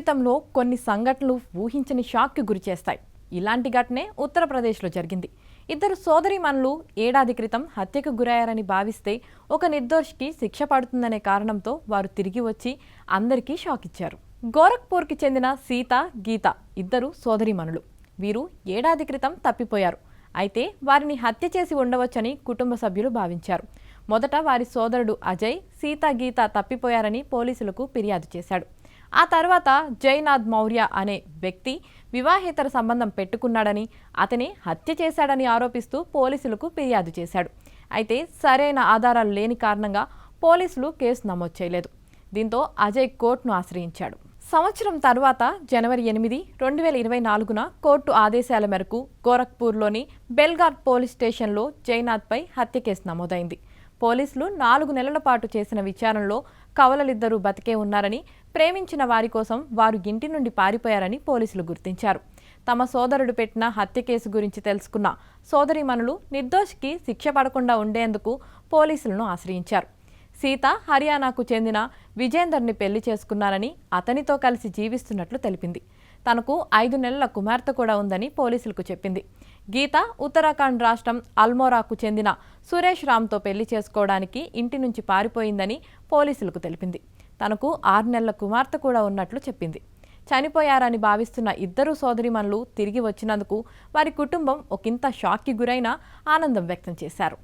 జీవితంలో కొన్ని సంఘటనలు ఊహించని షాక్కి గురిచేస్తాయి. ఇలాంటి ఘటనే ఉత్తరప్రదేశ్లో జరిగింది. ఇద్దరు సోదరీమణులు ఏడాది క్రితం హత్యకు గురయ్యారని భావిస్తే ఒక నిర్దోషికి శిక్ష పడుతుందనే కారణంతో వారు తిరిగి వచ్చి అందరికీ షాక్ ఇచ్చారు. గోరఖ్పూర్కి చెందిన సీత, గీత ఇద్దరు సోదరీమణులు. వీరు ఏడాది క్రితం తప్పిపోయారు. అయితే వారిని హత్య చేసి ఉండవచ్చని కుటుంబ సభ్యులు భావించారు. మొదట వారి సోదరుడు అజయ్, సీత, గీత తప్పిపోయారని పోలీసులకు ఫిర్యాదు చేశాడు. ఆ తర్వాత జైనాథ్ మౌర్య అనే వ్యక్తి వివాహేతర సంబంధం పెట్టుకున్నాడని, అతనే హత్య చేశాడని ఆరోపిస్తూ పోలీసులకు ఫిర్యాదు చేశాడు. అయితే సరైన ఆధారాలు లేని కారణంగా పోలీసులు కేసు నమోదు చేయలేదు. దీంతో అజయ్ కోర్టును ఆశ్రయించాడు. సంవత్సరం తర్వాత జనవరి 8, 2024న కోర్టు ఆదేశాల మేరకు గోరఖ్పూర్లోని బెల్గార్ పోలీస్ స్టేషన్లో జైనాథ్పై హత్య కేసు నమోదైంది. పోలీసులు 4 నెలల పాటు చేసిన విచారణలో కవలలిద్దరూ బతికే ఉన్నారని, ప్రేమించిన వారి కోసం వారు ఇంటి నుండి పారిపోయారని పోలీసులు గుర్తించారు. తమ సోదరుడు పెట్టిన హత్య కేసు గురించి తెలుసుకున్న సోదరీమణులు నిర్దోషికి శిక్ష పడకుండా ఉండేందుకు పోలీసులను ఆశ్రయించారు. సీత హర్యానాకు చెందిన విజేందర్ని పెళ్లి చేసుకున్నారని, అతనితో కలిసి జీవిస్తున్నట్లు తెలిపింది. తనకు 5 నెలల కుమార్తె కూడా ఉందని పోలీసులకు చెప్పింది. గీత ఉత్తరాఖండ్ రాష్ట్రం అల్మోరాకు చెందిన సురేష్ రామ్తో పెళ్లి చేసుకోవడానికి ఇంటి నుంచి పారిపోయిందని పోలీసులకు తెలిపింది. తనకు 6 నెలల కుమార్తె కూడా ఉన్నట్లు చెప్పింది. చనిపోయారని భావిస్తున్న ఇద్దరు సోదరీమణులు తిరిగి వచ్చినందుకు వారి కుటుంబం ఒకంత షాక్కి గురైనా ఆనందం వ్యక్తం చేశారు.